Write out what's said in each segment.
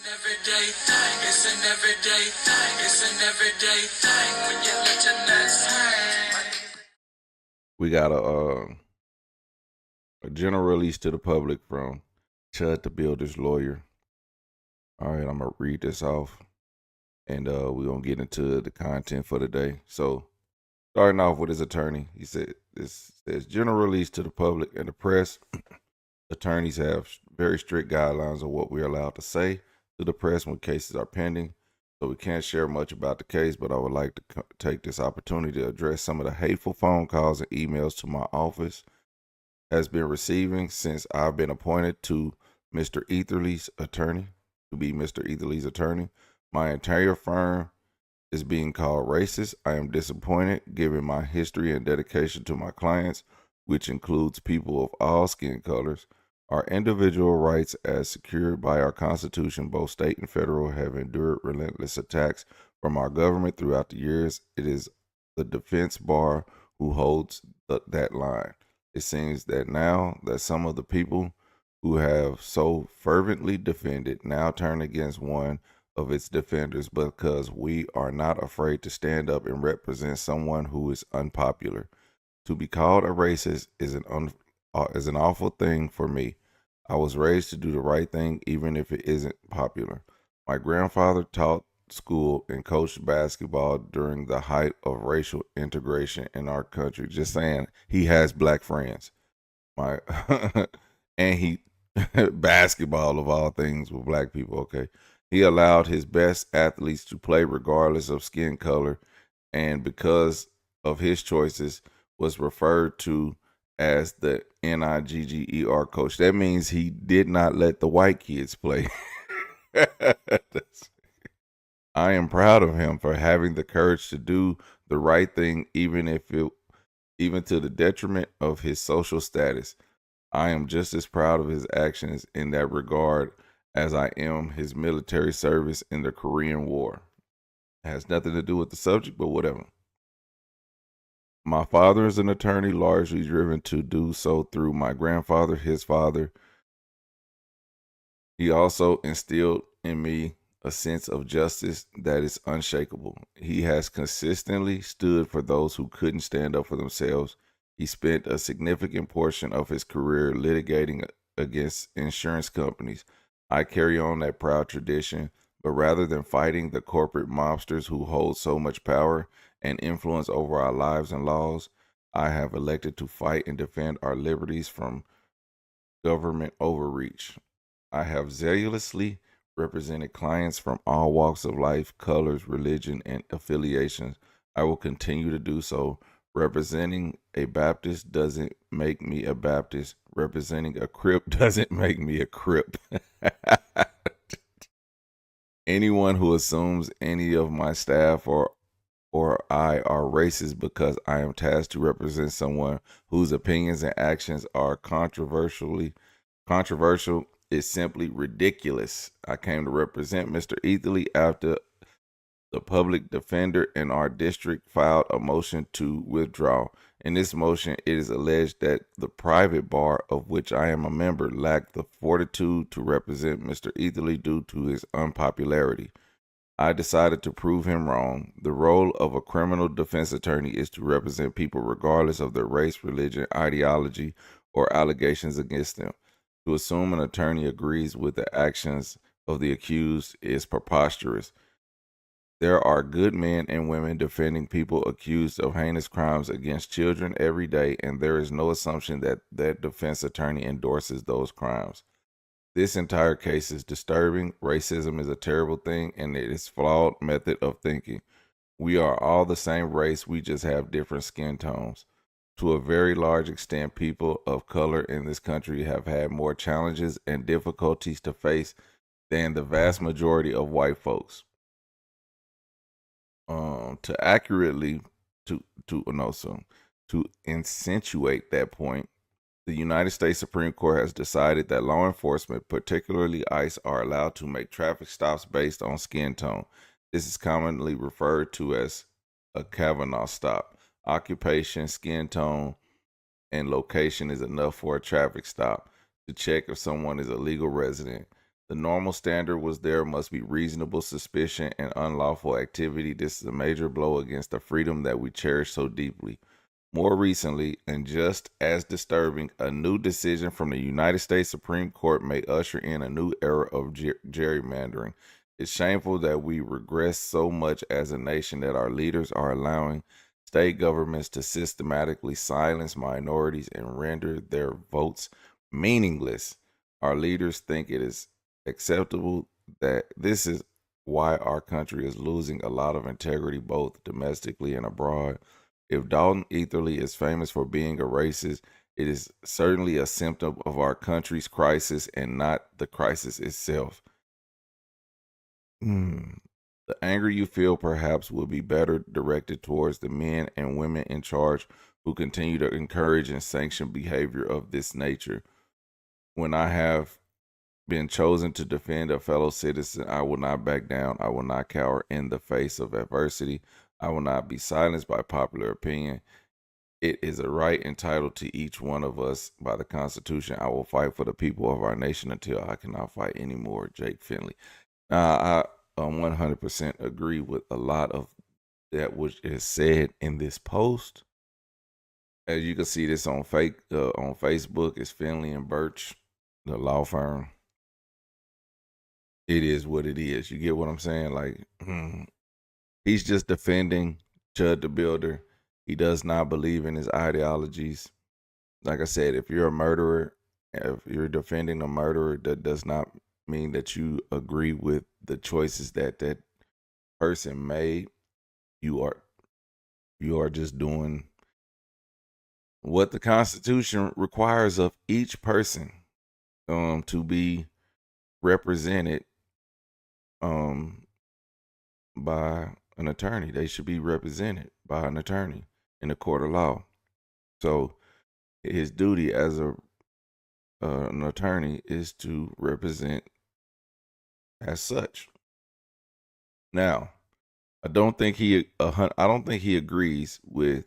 everyday thing. It's an everyday thing. It's an everyday thing when you let your nuts hang. We got a general release to the public from ChudTheBuilder's lawyer. All right, I'm gonna read this off, and we're gonna get into the content for the day. So, starting off with his attorney, he said this says general release to the public and the press. Attorneys have very strict guidelines on what we're allowed to say to the press when cases are pending. So we can't share much about the case, but I would like to take this opportunity to address some of the hateful phone calls and emails to my office has been receiving since I've been appointed to Mr. Etherly's attorney, to be Mr. Etherly's attorney. My entire firm is being called racist. I am disappointed given my history and dedication to my clients, which includes people of all skin colors. Our individual rights, as secured by our Constitution, both state and federal, have endured relentless attacks from our government throughout the years. It is the defense bar who holds that line. It seems that now that some of the people who have so fervently defended now turn against one of its defenders because we are not afraid to stand up and represent someone who is unpopular. To be called a racist is an awful thing for me. I was raised to do the right thing even if it isn't popular. My grandfather taught school and coached basketball during the height of racial integration in our country. Just saying, he has black friends. My and he basketball of all things with black people, okay? He allowed his best athletes to play regardless of skin color, and because of his choices was referred to as the NIGGER coach. That means he did not let the white kids play. I am proud of him for having the courage to do the right thing, even to the detriment of his social status. I am just as proud of his actions in that regard as I am his military service in the Korean War. It has nothing to do with the subject, but whatever. My father is an attorney, largely driven to do so through my grandfather, his father. He also instilled in me a sense of justice that is unshakable. He has consistently stood for those who couldn't stand up for themselves. He spent a significant portion of his career litigating against insurance companies. I carry on that proud tradition, but rather than fighting the corporate mobsters who hold so much power and influence over our lives and laws, I have elected to fight and defend our liberties from government overreach. I have zealously represented clients from all walks of life, colors, religion, and affiliations. I will continue to do so. Representing a Baptist doesn't make me a Baptist. Representing a Crip doesn't make me a Crip. Anyone who assumes any of my staff or I are racist because I am tasked to represent someone whose opinions and actions are controversial is simply ridiculous. I came to represent Mr. Etherly after the public defender in our district filed a motion to withdraw. In this motion, it is alleged that the private bar of which I am a member lacked the fortitude to represent Mr. Etherly due to his unpopularity. I decided to prove him wrong. The role of a criminal defense attorney is to represent people regardless of their race, religion, ideology, or allegations against them. To assume an attorney agrees with the actions of the accused is preposterous. There are good men and women defending people accused of heinous crimes against children every day, and there is no assumption that that defense attorney endorses those crimes. This entire case is disturbing. Racism is a terrible thing, and it is a flawed method of thinking. We are all the same race, we just have different skin tones. To a very large extent, people of color in this country have had more challenges and difficulties to face than the vast majority of white folks. To accurately to accentuate that point, the United States Supreme Court has decided that law enforcement, particularly ICE, are allowed to make traffic stops based on skin tone. This is commonly referred to as a Kavanaugh stop. Occupation, skin tone, and location is enough for a traffic stop to check if someone is a legal resident. The normal standard was there must be reasonable suspicion and unlawful activity. This is a major blow against the freedom that we cherish so deeply. More recently, and just as disturbing, a new decision from the United States Supreme Court may usher in a new era of gerrymandering. It's shameful that we regress so much as a nation that our leaders are allowing state governments to systematically silence minorities and render their votes meaningless. Our leaders think it is acceptable that this is why our country is losing a lot of integrity both domestically and abroad. If Dalton Etherly is famous for being a racist, it is certainly a symptom of our country's crisis and not the crisis itself. The anger you feel perhaps will be better directed towards the men and women in charge who continue to encourage and sanction behavior of this nature. When I have been chosen to defend a fellow citizen, I will not back down. I will not cower in the face of adversity. I will not be silenced by popular opinion. It is a right entitled to each one of us by the Constitution. I will fight for the people of our nation until I cannot fight anymore. Jake Finley. I 100% agree with a lot of that which is said in this post. As you can see, this on Facebook. It's Finley and Birch, the law firm. It is what it is. You get what I'm saying? Like, he's just defending ChudTheBuilder. He does not believe in his ideologies. Like I said, if you're a murderer, if you're defending a murderer, that does not mean that you agree with the choices that that person made. You are just doing what the Constitution requires of each person to be represented by an attorney. They should be represented by an attorney in a court of law. So his duty as an attorney is to represent as such. Now, I don't think he agrees with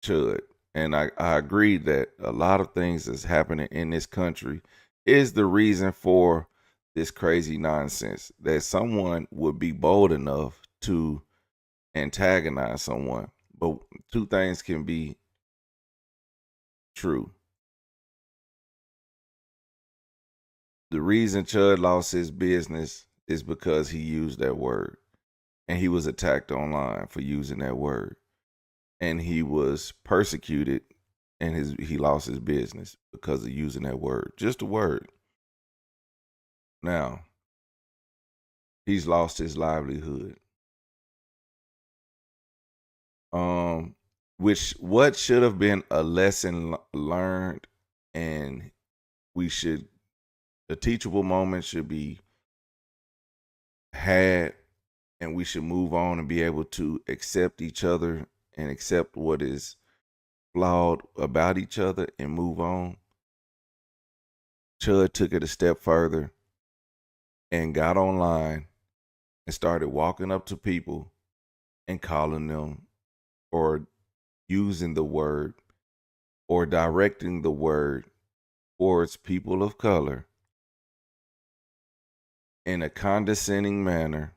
Chud, and I agree that a lot of things that's happening in this country is the reason for this crazy nonsense, that someone would be bold enough to antagonize someone. But two things can be true. The reason Chud lost his business is because he used that word, and he was attacked online for using that word, and he was persecuted, and he lost his business because of using that word, just a word. Now, he's lost his livelihood. What should have been a lesson learned, and the teachable moment should be had, and we should move on and be able to accept each other and accept what is flawed about each other and move on. Chud took it a step further and got online and started walking up to people and calling them, or using the word, or directing the word towards people of color in a condescending manner.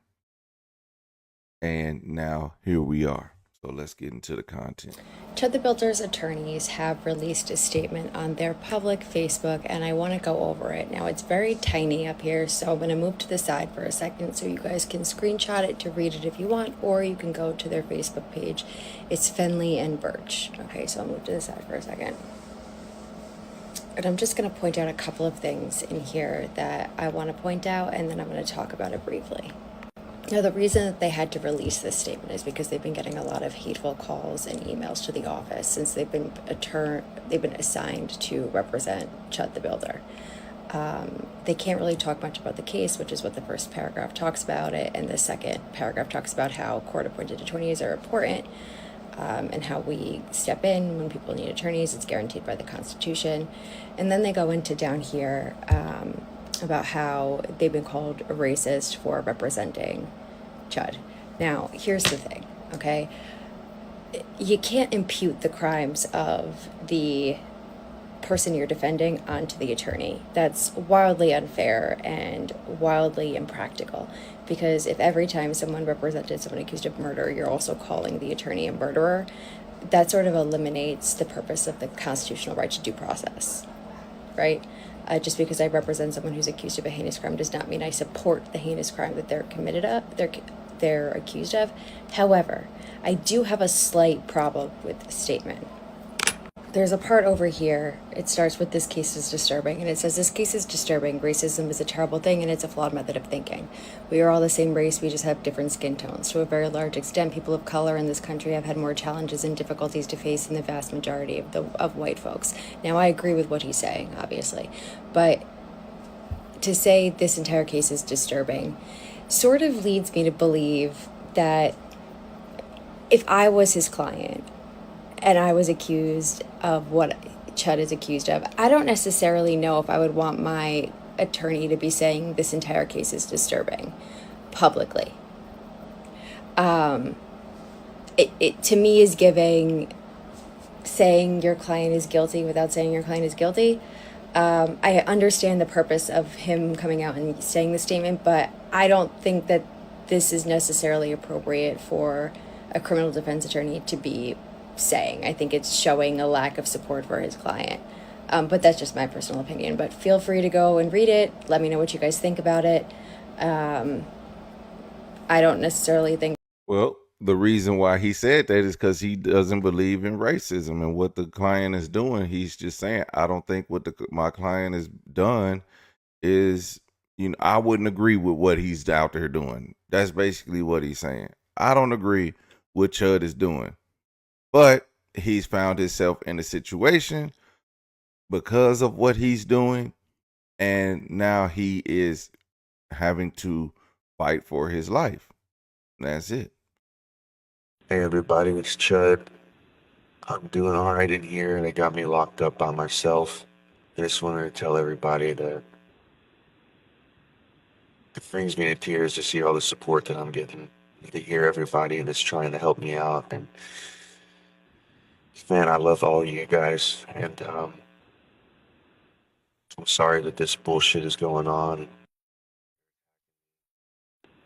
And now here we are. So let's get into the content. ChudTheBuilder's attorneys have released a statement on their public Facebook, and I want to go over it. Now, it's very tiny up here, so I'm going to move to the side for a second so you guys can screenshot it to read it if you want, or you can go to their Facebook page. It's Finley and Birch. Okay, so I'll move to the side for a second. And I'm just going to point out a couple of things in here that I want to point out, and then I'm going to talk about it briefly. Now, the reason that they had to release this statement is because they've been getting a lot of hateful calls and emails to the office since they've been assigned to represent ChudTheBuilder. They can't really talk much about the case, which is what the first paragraph talks about it, and the second paragraph talks about how court-appointed attorneys are important, and how we step in when people need attorneys. It's guaranteed by the Constitution. And then they go into down here about how they've been called a racist for representing Chud. Now, here's the thing, okay? You can't impute the crimes of the person you're defending onto the attorney. That's wildly unfair and wildly impractical, because if every time someone represented someone accused of murder, you're also calling the attorney a murderer, that sort of eliminates the purpose of the constitutional right to due process, right? Just because I represent someone who's accused of a heinous crime does not mean I support the heinous crime that they're accused of. However, I do have a slight problem with the statement. There's a part over here, it starts with "this case is disturbing," and it says, "This case is disturbing. Racism is a terrible thing, and it's a flawed method of thinking. We are all the same race, we just have different skin tones. To a very large extent, people of color in this country have had more challenges and difficulties to face than the vast majority of white folks." Now, I agree with what he's saying, obviously, but to say this entire case is disturbing sort of leads me to believe that if I was his client and I was accused of what Chud is accused of, I don't necessarily know if I would want my attorney to be saying this entire case is disturbing publicly. It to me is saying your client is guilty without saying your client is guilty. I understand the purpose of him coming out and saying the statement, but I don't think that this is necessarily appropriate for a criminal defense attorney to be saying. I think it's showing a lack of support for his client. But that's just my personal opinion. But feel free to go and read it. Let me know what you guys think about it. I don't necessarily think. Well, the reason why he said that is because he doesn't believe in racism and what the client is doing. He's just saying, I don't think what my client has done is, I wouldn't agree with what he's out there doing. That's basically what he's saying. I don't agree with Chud is doing. But he's found himself in a situation because of what he's doing, and now he is having to fight for his life. That's it. Hey everybody, it's Chud. I'm doing alright in here. They got me locked up by myself. I just wanted to tell everybody that it brings me to tears to see all the support that I'm getting, to hear everybody that's trying to help me out. And man, I love all you guys, and I'm sorry that this bullshit is going on,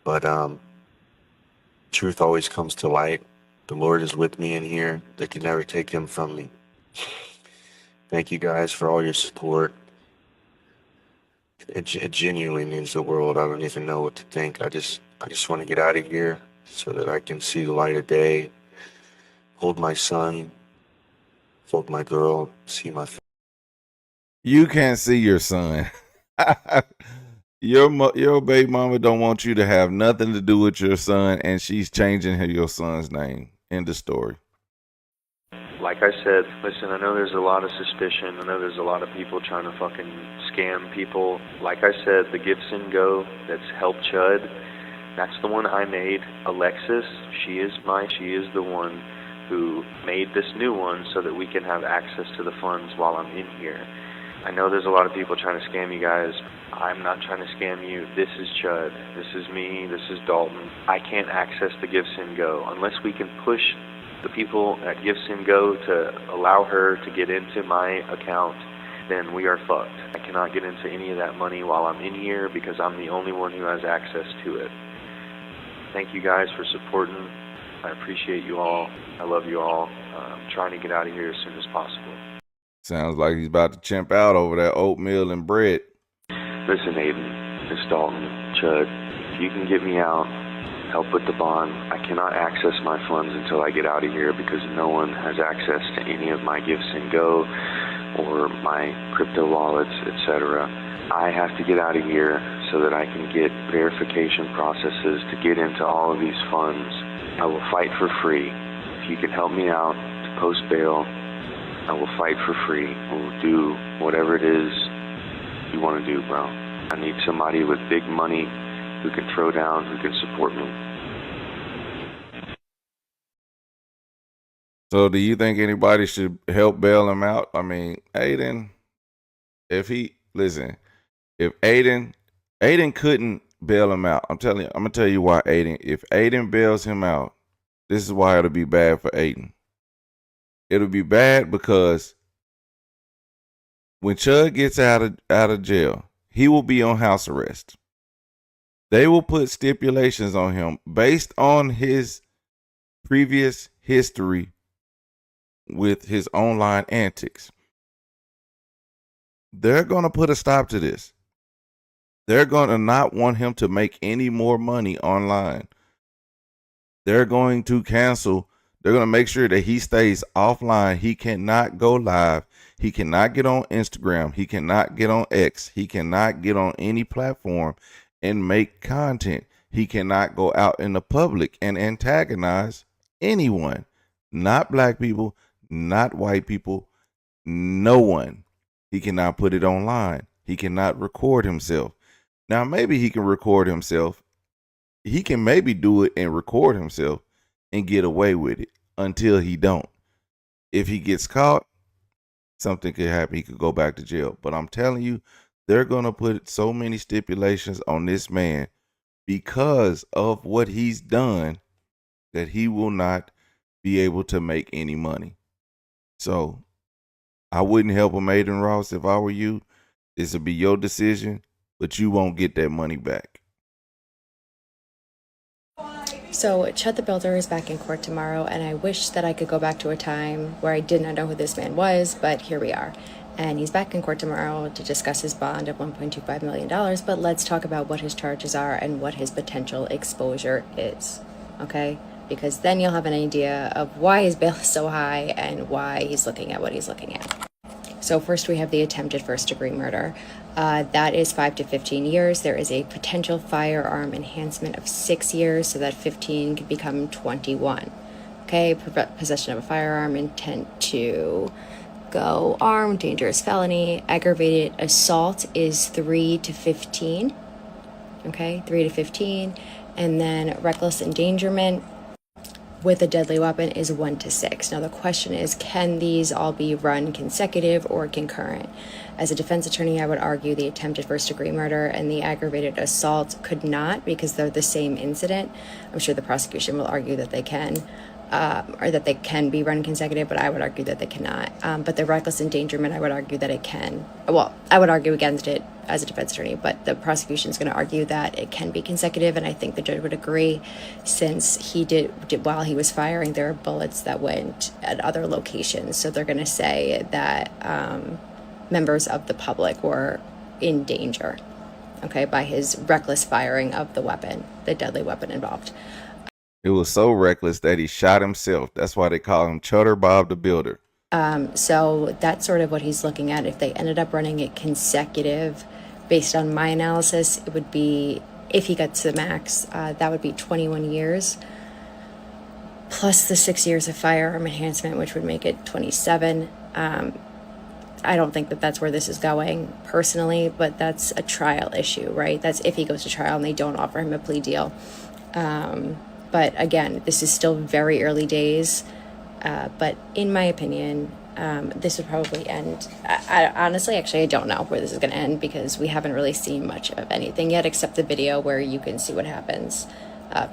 but truth always comes to light. The Lord is with me in here. They can never take him from me. Thank you guys for all your support. It genuinely means the world. I don't even know what to think. I just want to get out of here so that I can see the light of day, hold my son, hold my girl, see my family. You can't see your son. Your baby mama don't want you to have nothing to do with your son, and she's changing your son's name. End of story. Like I said, listen, I know there's a lot of suspicion. I know there's a lot of people trying to fucking scam people. Like I said, the Gibson Go that's helped Chud, that's the one I made. Alexis, she is the one who made this new one so that we can have access to the funds while I'm in here. I know there's a lot of people trying to scam you guys. I'm not trying to scam you. This is Chud. This is me. This is Dalton. I can't access the Gibson Go unless we can push the people at Gibson Go to allow her to get into my account. Then we are fucked. I cannot get into any of that money while I'm in here because I'm the only one who has access to it. Thank you guys for supporting. I appreciate you all. I love you all. I'm trying to get out of here as soon as possible. Sounds like he's about to chimp out over that oatmeal and bread. Listen, Aiden, it's Dalton, Chud. If you can get me out, help with the bond. I cannot access my funds until I get out of here because no one has access to any of my Gibson Go or my crypto wallets, etc. I have to get out of here so that I can get verification processes to get into all of these funds. I will fight for free. If you can help me out to post bail, I will fight for free. I will do whatever it is you want to do, bro. I need somebody with big money who can throw down, who can support me. So do you think anybody should help bail him out? I mean, Aiden, if Aiden couldn't bail him out. I'm gonna tell you why, Aiden. If Aiden bails him out, this is why it'll be bad for Aiden. It'll be bad because When Chud gets out of jail, he will be on house arrest. They will put stipulations on him based on his previous history with his online antics. They're going to put a stop to this. They're going to not want him to make any more money online. They're going to cancel. They're going to make sure that he stays offline. He cannot go live. He cannot get on Instagram. He cannot get on X. He cannot get on any platform and make content. He cannot go out in the public and antagonize anyone. Not black people, not white people, no one. He cannot put it online. He cannot record himself. Now, maybe he can record himself. He can maybe do it and record himself and get away with it until he don't. If he gets caught, something could happen. He could go back to jail. But I'm telling you, they're going to put so many stipulations on this man because of what he's done that he will not be able to make any money. So I wouldn't help him, Aiden Ross. If I were you, this would be your decision, but you won't get that money back. So ChudTheBuilder is back in court tomorrow, and I wish that I could go back to a time where I did not know who this man was, but here we are. And he's back in court tomorrow to discuss his bond of $1.25 million, but let's talk about what his charges are and what his potential exposure is, okay? Because then you'll have an idea of why his bail is so high and why he's looking at what he's looking at. So first we have the attempted first-degree murder. That is 5 to 15 years. There is a potential firearm enhancement of 6 years, so that 15 could become 21. Okay, possession of a firearm, intent to go armed, dangerous felony. Aggravated assault is 3 to 15. Okay, 3 to 15. And then reckless endangerment with a deadly weapon is 1 to 6. Now the question is, can these all be run consecutive or concurrent? As a defense attorney, I would argue the attempted first-degree murder and the aggravated assault could not, because they're the same incident. I'm sure the prosecution will argue that they can, or that they can be run consecutive, but I would argue that they cannot. But the reckless endangerment, I would argue that it can. Well, I would argue against it as a defense attorney, but the prosecution is going to argue that it can be consecutive, and I think the judge would agree, since he did while he was firing, there are bullets that went at other locations, so they're going to say that members of the public were in danger, okay, by his reckless firing of the weapon, the deadly weapon involved. It was so reckless that he shot himself. That's why they call him ChudTheBuilder. So that's sort of what he's looking at. If they ended up running it consecutive, based on my analysis, it would be, if he got to the max, that would be 21 years, plus the 6 years of firearm enhancement, which would make it 27. I don't think that that's where this is going personally, but that's a trial issue, right? That's if he goes to trial and they don't offer him a plea deal. But again, this is still very early days. But in my opinion, this would probably end. I honestly, actually, I don't know where this is going to end, because we haven't really seen much of anything yet, except the video where you can see what happens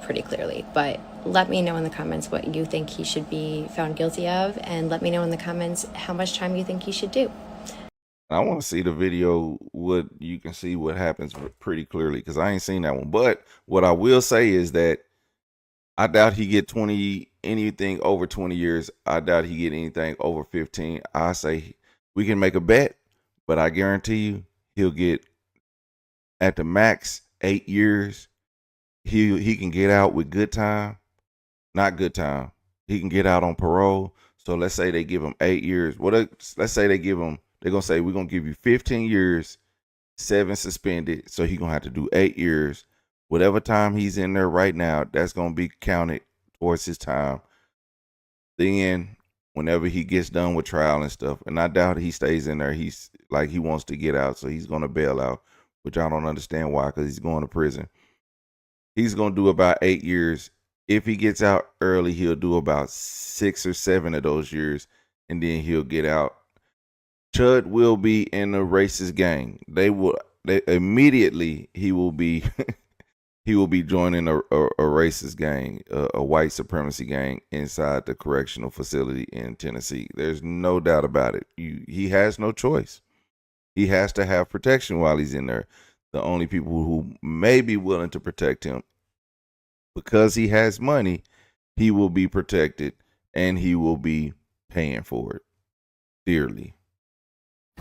pretty clearly. But let me know in the comments what you think he should be found guilty of, and let me know in the comments how much time you think he should do. I want to see the video. You can see what happens pretty clearly, because I ain't seen that one. But what I will say is that I doubt he get anything over 20 years. I doubt he get anything over 15. I say we can make a bet, but I guarantee you he'll get at the max 8 years. He can get out with good time, not good time. He can get out on parole. So let's say they give him 8 years. Let's say they give him, they're going to say, we're going to give you 15 years, 7 suspended. So he's going to have to do 8 years. Whatever time he's in there right now, that's going to be counted towards his time. Then whenever he gets done with trial and stuff, and I doubt he stays in there. He's like, he wants to get out, so he's going to bail out, which I don't understand why, because he's going to prison. He's going to do about 8 years. If he gets out early, he'll do about 6 or 7 of those years, and then he'll get out. Chud will be in the racist gang. They immediately, he will be he will be joining a racist gang, a white supremacy gang inside the correctional facility in Tennessee. There's no doubt about it. He has no choice. He has to have protection while he's in there. The only people who may be willing to protect him, because he has money, he will be protected and he will be paying for it dearly.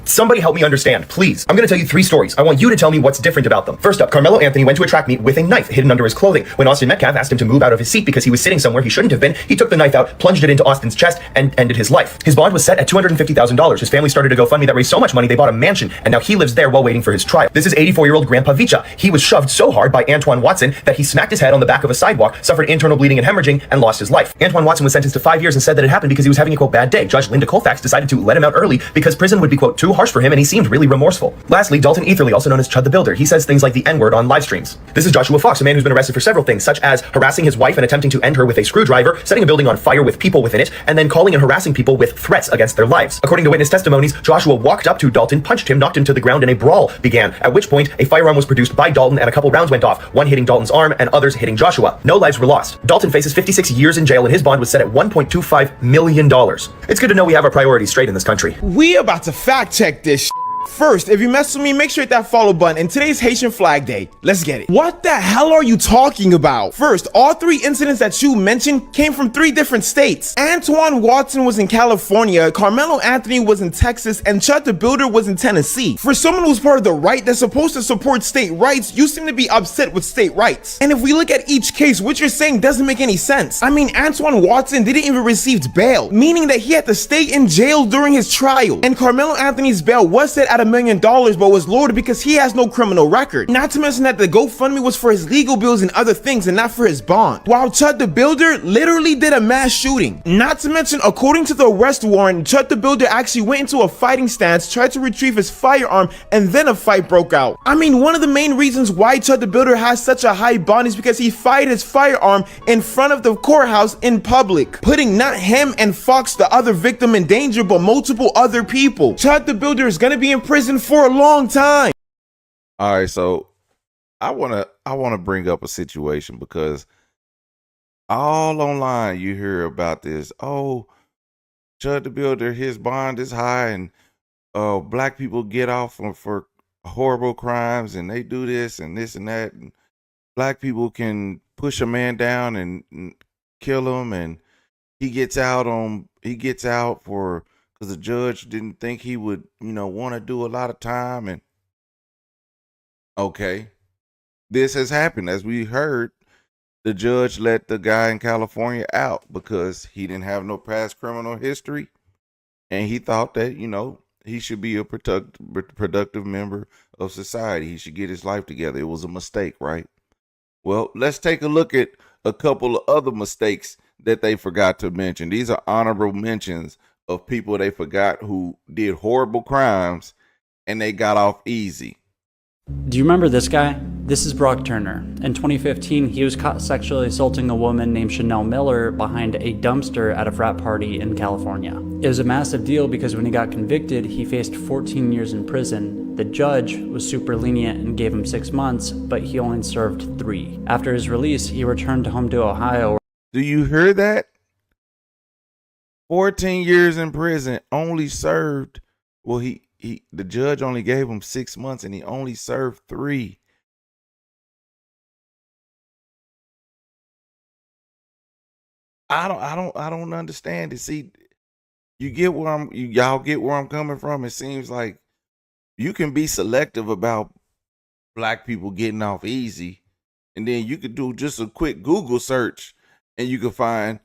Somebody help me understand, please. I'm going to tell you 3 stories. I want you to tell me what's different about them. First up, Carmelo Anthony went to a track meet with a knife hidden under his clothing. When Austin Metcalf asked him to move out of his seat because he was sitting somewhere he shouldn't have been, he took the knife out, plunged it into Austin's chest, and ended his life. His bond was set at $250,000. His family started a GoFundMe that raised so much money they bought a mansion, and now he lives there while waiting for his trial. This is 84-year-old Grandpa Vicha. He was shoved so hard by Antoine Watson that he smacked his head on the back of a sidewalk, suffered internal bleeding and hemorrhaging, and lost his life. Antoine Watson was sentenced to 5 years and said that it happened because he was having a, quote, bad day. Judge Linda Colfax decided to let him out early because prison would be, quote, too harsh for him, and he seemed really remorseful. Lastly, Dalton Etherly, also known as Chud the Builder. He says things like the N-word on live streams. This is Joshua Fox, a man who's been arrested for several things, such as harassing his wife and attempting to end her with a screwdriver, setting a building on fire with people within it, and then calling and harassing people with threats against their lives. According to witness testimonies, Joshua walked up to Dalton, punched him, knocked him to the ground, and a brawl began, at which point a firearm was produced by Dalton and a couple rounds went off, one hitting Dalton's arm and others hitting Joshua. No lives were lost. Dalton faces 56 years in jail and his bond was set at $1.25 million. It's good to know we have our priorities straight in this country. We about to fact check this. First, if you mess with me, make sure to hit that follow button. And today's Haitian Flag Day. Let's get it. What the hell are you talking about? First, all 3 incidents that you mentioned came from 3 different states. Antoine Watson was in California, Carmelo Anthony was in Texas, and Chud the Builder was in Tennessee. For someone who's part of the right that's supposed to support state rights, you seem to be upset with state rights. And if we look at each case, what you're saying doesn't make any sense. I mean, Antoine Watson didn't even receive bail, meaning that he had to stay in jail during his trial. And Carmelo Anthony's bail was set at $1 million, but was lowered because he has no criminal record. Not to mention that the GoFundMe was for his legal bills and other things and not for his bond. While Chud the Builder literally did a mass shooting. Not to mention, according to the arrest warrant, Chud the Builder actually went into a fighting stance, tried to retrieve his firearm, and then a fight broke out. I mean, one of the main reasons why Chud the Builder has such a high bond is because he fired his firearm in front of the courthouse in public, putting not him and Fox, the other victim, in danger, but multiple other people. Chud the Builder is gonna be in prison for a long time. All right, so I wanna bring up a situation because all online you hear about this. Oh, Chud the Builder, his bond is high, and black people get off for horrible crimes, and they do this and this and that, and black people can push a man down and kill him, and he gets out for because the judge didn't think he would, want to do a lot of time. And okay, this has happened. As we heard, the judge let the guy in California out because he didn't have no past criminal history. And he thought that, he should be a productive member of society. He should get his life together. It was a mistake, right? Well, let's take a look at a couple of other mistakes that they forgot to mention. These are honorable mentions of people they forgot who did horrible crimes and they got off easy. Do you remember this guy? This is Brock Turner. In 2015, he was caught sexually assaulting a woman named Chanel Miller behind a dumpster at a frat party in California. It was a massive deal because when he got convicted, he faced 14 years in prison. The judge was super lenient and gave him 6 months, but he only served 3. After his release, he returned home to Ohio. Do you hear that? 14 years in prison, only served, well, the judge only gave him 6 months and he only served 3. I don't understand it. See, y'all get where I'm coming from. It seems like you can be selective about black people getting off easy, and then you could do just a quick Google search and you could find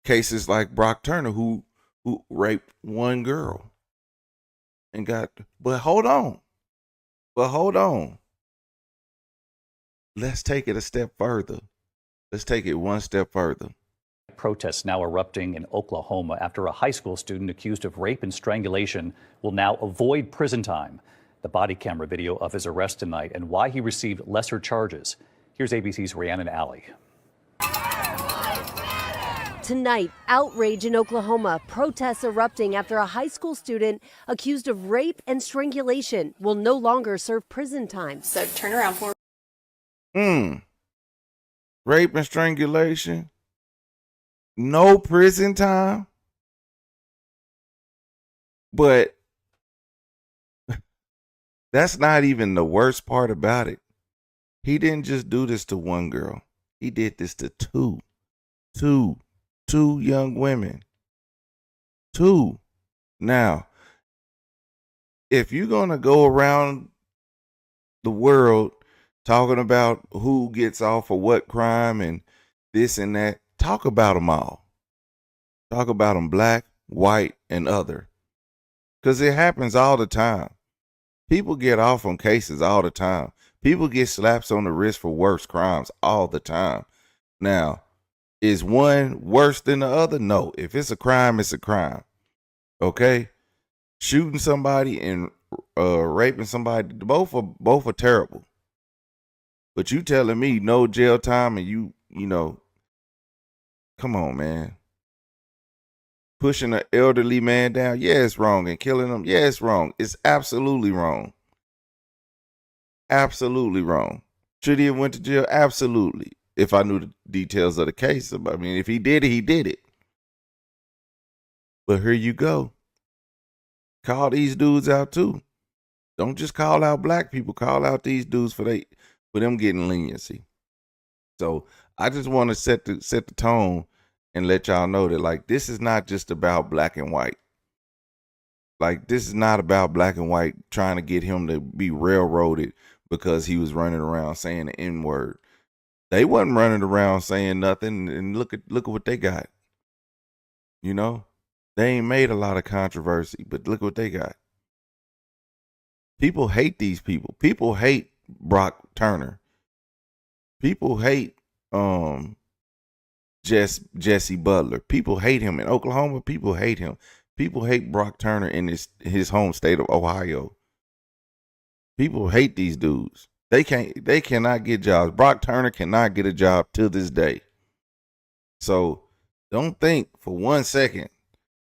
cases like Brock Turner who raped one girl and but hold on. Let's take it a step further. Let's take it one step further. Protests now erupting in Oklahoma after a high school student accused of rape and strangulation will now avoid prison time. The body camera video of his arrest tonight and why he received lesser charges. Here's ABC's Rhiannon Alley. Tonight, outrage in Oklahoma, protests erupting after a high school student accused of rape and strangulation will no longer serve prison time. So turn around for Rape and strangulation, no prison time. But That's not even the worst part about it. He didn't just do this to one girl. He did this to two young women. Two. Now, if you're going to go around the world talking about who gets off for what crime and this and that, talk about them all. Talk about them black, white, and other. Because it happens all the time. People get off on cases all the time. People get slaps on the wrist for worse crimes all the time. Now, is one worse than the other? No. If it's a crime, it's a crime. Okay? Shooting somebody and raping somebody, both are terrible. But you telling me no jail time and you know, come on, man. Pushing an elderly man down, yeah, it's wrong. And killing him, yeah, it's wrong. It's absolutely wrong. Absolutely wrong. Should he have went to jail? Absolutely. If I knew the details of the case. I mean, if he did it, he did it. But here you go. Call these dudes out too. Don't just call out black people. Call out these dudes for them getting leniency. So I just want to set the tone and let y'all know that, like, this is not just about black and white. Like, this is not about black and white trying to get him to be railroaded because he was running around saying the N-word. They wasn't running around saying nothing, and look at what they got. You know? They ain't made a lot of controversy, but look what they got. People hate these people. People hate Brock Turner. People hate Jesse Butler. People hate him in Oklahoma. People hate him. People hate Brock Turner in his home state of Ohio. People hate these dudes. They cannot get jobs. Brock Turner cannot get a job to this day. So don't think for 1 second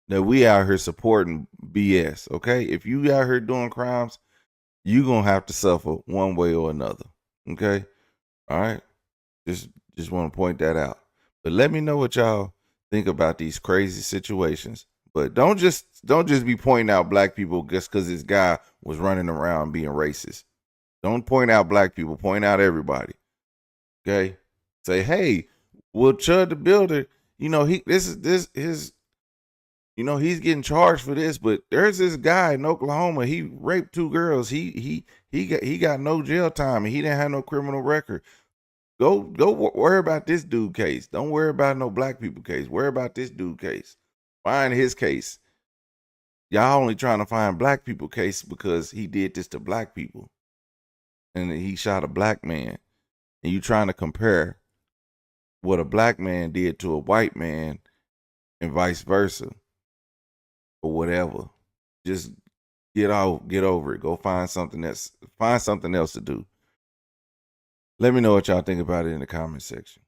that we out here supporting BS. Okay, if you out here doing crimes, you gonna have to suffer one way or another. Okay, all right. Just want to point that out. But let me know what y'all think about these crazy situations. But don't just be pointing out black people just because this guy was running around being racist. Don't point out black people. Point out everybody. Okay. Say, hey, well, ChudTheBuilder, you know, he's getting charged for this, but there's this guy in Oklahoma. He raped 2 girls. He got no jail time and he didn't have no criminal record. Go worry about this dude case. Don't worry about no black people case. Worry about this dude case. Find his case. Y'all only trying to find black people case because he did this to black people. And he shot a black man. And you trying to compare what a black man did to a white man and vice versa. Or whatever. Just get over it. Go find something else to do. Let me know what y'all think about it in the comment section.